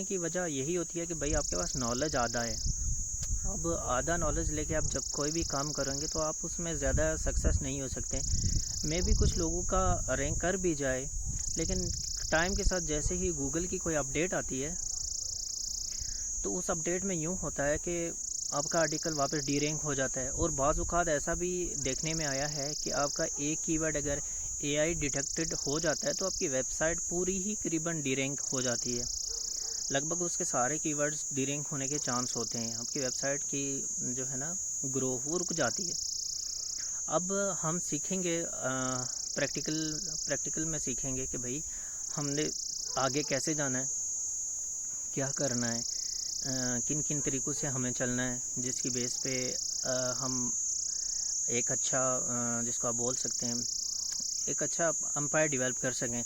کی وجہ یہی ہوتی ہے کہ بھائی آپ کے پاس نالج آدھا ہے. اب آدھا نالج لے کے آپ جب کوئی بھی کام کریں گے تو آپ اس میں زیادہ سکسیس نہیں ہو سکتے. میں بھی کچھ لوگوں کا رینک کر بھی جائے، لیکن ٹائم کے ساتھ جیسے ہی گوگل کی کوئی اپڈیٹ آتی ہے تو اس اپڈیٹ میں یوں ہوتا ہے کہ آپ کا آرٹیکل واپس ڈی رینک ہو جاتا ہے. اور بعض اوقات ایسا بھی دیکھنے میں آیا ہے کہ آپ کا ایک کی ورڈ اگر اے آئی ڈیٹیکٹڈ ہو جاتا ہے تو آپ کی ویب سائٹ پوری ہی قریباً ڈی رینک ہو جاتی ہے. لگ بھگ اس کے سارے کی ورڈز ڈی رینک ہونے کے چانس ہوتے ہیں. آپ کی ویب سائٹ کی جو ہے نا گرو وہ رک جاتی ہے. اب ہم سیکھیں گے پریکٹیکل میں سیکھیں گے کہ بھائی ہم نے آگے کیسے جانا ہے، کیا کرنا ہے، کن کن طریقوں سے ہمیں چلنا ہے، جس کی بیس پہ ہم ایک اچھا جس کو آپ بول سکتے ہیں ایک اچھا امپائر ڈیولپ کر سکیں.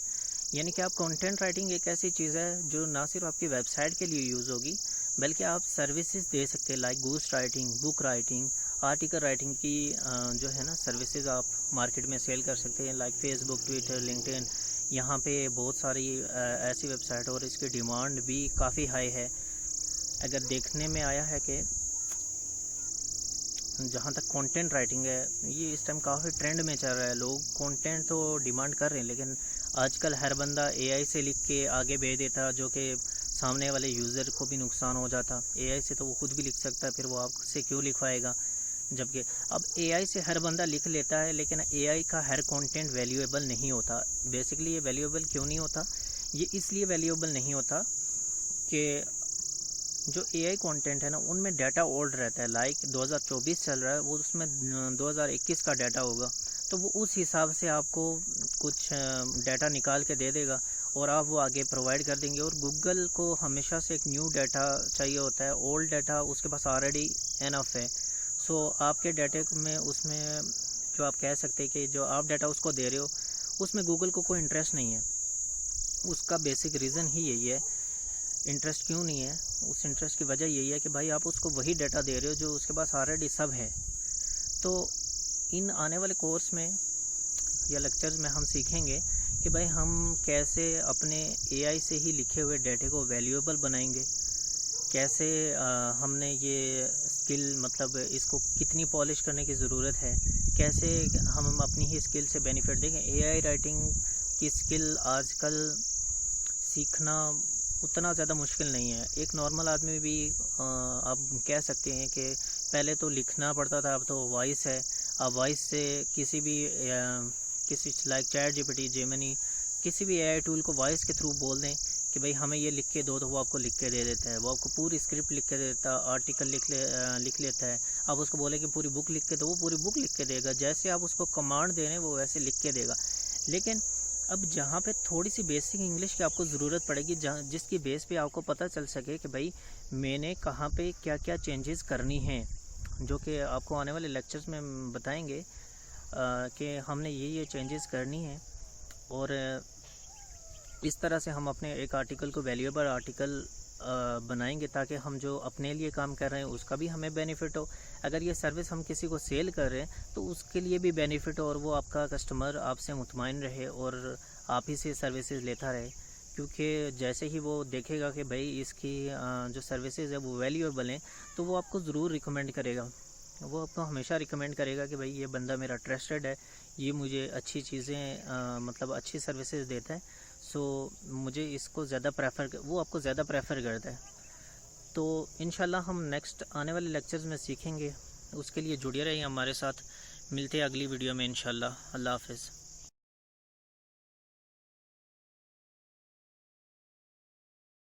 یعنی کہ آپ کنٹینٹ رائٹنگ ایک ایسی چیز ہے جو نہ صرف آپ کی ویب سائٹ کے لیے یوز ہوگی بلکہ آپ سروسز دے سکتے ہیں، لائک گوسٹ رائٹنگ، بک رائٹنگ، آرٹیکل رائٹنگ کی جو ہے نا سروسز آپ مارکیٹ میں سیل کر سکتے ہیں، لائک فیس بک، ٹویٹر، لنکڈ ان. یہاں پہ بہت ساری ایسی ویب سائٹ اور اس کی ڈیمانڈ بھی کافی ہائی ہے. اگر دیکھنے میں آیا ہے کہ جہاں تک کنٹینٹ رائٹنگ ہے یہ اس ٹائم کافی ٹرینڈ میں چل رہا ہے. لوگ کنٹینٹ تو ڈیمانڈ کر رہے ہیں لیکن آج کل ہر بندہ اے آئی سے لکھ کے آگے بھیج دیتا جو کہ سامنے والے یوزر کو بھی نقصان ہو جاتا. اے آئی سے تو وہ خود بھی لکھ سکتا ہے، پھر وہ آپ سے کیوں لکھوائے گا؟ جبکہ اب اے آئی سے ہر بندہ لکھ لیتا ہے لیکن اے آئی کا ہر کنٹینٹ ویلیویبل نہیں ہوتا. بیسکلی یہ ویلیویبل کیوں نہیں ہوتا؟ یہ اس لیے ویلیویبل نہیں ہوتا کہ جو اے آئی کانٹینٹ ہے نا ان میں ڈیٹا اولڈ رہتا ہے. لائک 2024 چل رہا ہے، وہ اس میں 2021 کا ڈیٹا ہوگا تو وہ اس حساب سے آپ کو کچھ ڈیٹا نکال کے دے دے گا اور آپ وہ آگے پرووائڈ کر دیں گے. اور گوگل کو ہمیشہ سے ایک نیو ڈیٹا چاہیے ہوتا ہے. اولڈ ڈیٹا اس کے پاس آلریڈی انف ہے. سو آپ کے ڈیٹے میں اس میں جو آپ کہہ سکتے ہیں کہ جو آپ ڈیٹا اس کو دے رہے ہو اس میں گوگل کو کوئی انٹرسٹ نہیں ہے. اس کا بیسک ریزن ہی یہی ہے. انٹرسٹ کیوں نہیں ہے؟ اس انٹرسٹ کی وجہ یہی ہے کہ بھائی آپ اس کو وہی ڈیٹا دے رہے ہو جو اس کے پاس آلریڈی سب ہے. تو ان آنے والے کورس میں یا لیکچرز میں ہم سیکھیں گے کہ بھائی ہم کیسے اپنے اے آئی سے ہی لکھے ہوئے ڈیٹے کو ویلیویبل بنائیں گے، کیسے ہم نے یہ اسکل مطلب اس کو کتنی پالش کرنے کی ضرورت ہے، کیسے ہم اپنی ہی اسکل سے بینیفٹ دیں گے. اے آئی رائٹنگ کی اسکل آج کل سیکھنا اتنا زیادہ مشکل نہیں ہے. ایک نارمل آدمی بھی آپ کہہ سکتے ہیں کہ پہلے تو لکھنا پڑتا تھا، اب تو وائس ہے. آپ وائس سے کسی بھی کسی like ChatGPT, Gemini, کسی بھی اے آئی ٹول کو وائس کے تھرو بول دیں کہ بھائی ہمیں یہ لکھ کے دو تو وہ آپ کو لکھ کے دے دیتا ہے. وہ آپ کو پوری اسکرپٹ لکھ کے دیتا ہے، آرٹیکل لکھ لیتا ہے. آپ اس کو بولیں کہ پوری بک لکھ کے دو، وہ پوری بک لکھ کے دے گا. جیسے آپ اس کو کمانڈ دے رہے ہیں وہ ویسے لکھ کے دے گا. لیکن اب جہاں پہ تھوڑی سی بیسک انگلش کی آپ کو ضرورت پڑے گی، جس کی بیس پہ آپ کو پتہ چل سکے کہ بھائی میں نے کہاں پہ کیا کیا چینجز کرنی ہیں، جو کہ آپ کو آنے والے لیکچرز میں بتائیں گے کہ ہم نے یہ چینجز کرنی ہیں. اور اس طرح سے ہم اپنے ایک آرٹیکل کو ویلیویبل آرٹیکل بنائیں گے تاکہ ہم جو اپنے لیے کام کر رہے ہیں اس کا بھی ہمیں بینیفٹ ہو. اگر یہ سروس ہم کسی کو سیل کر رہے ہیں تو اس کے لیے بھی بینیفٹ ہو اور وہ آپ کا کسٹمر آپ سے مطمئن رہے اور آپ ہی سے سروسز لیتا رہے. کیونکہ جیسے ہی وہ دیکھے گا کہ بھائی اس کی جو سروسز ہیں وہ ویلیویبل ہیں تو وہ آپ کو ضرور ریکمینڈ کرے گا. وہ آپ کو ہمیشہ ریکمینڈ کرے گا کہ بھائی یہ بندہ میرا ٹرسٹڈ ہے، یہ مجھے اچھی چیزیں مطلب اچھی سروسز دیتا ہے، سو مجھے اس کو زیادہ وہ آپ کو زیادہ پریفر کرتا ہے. تو انشاءاللہ ہم نیکسٹ آنے والے لیکچرز میں سیکھیں گے. اس کے لیے جڑے رہیے ہمارے ساتھ. ملتے ہیں اگلی ویڈیو میں انشاءاللہ. اللہ حافظ.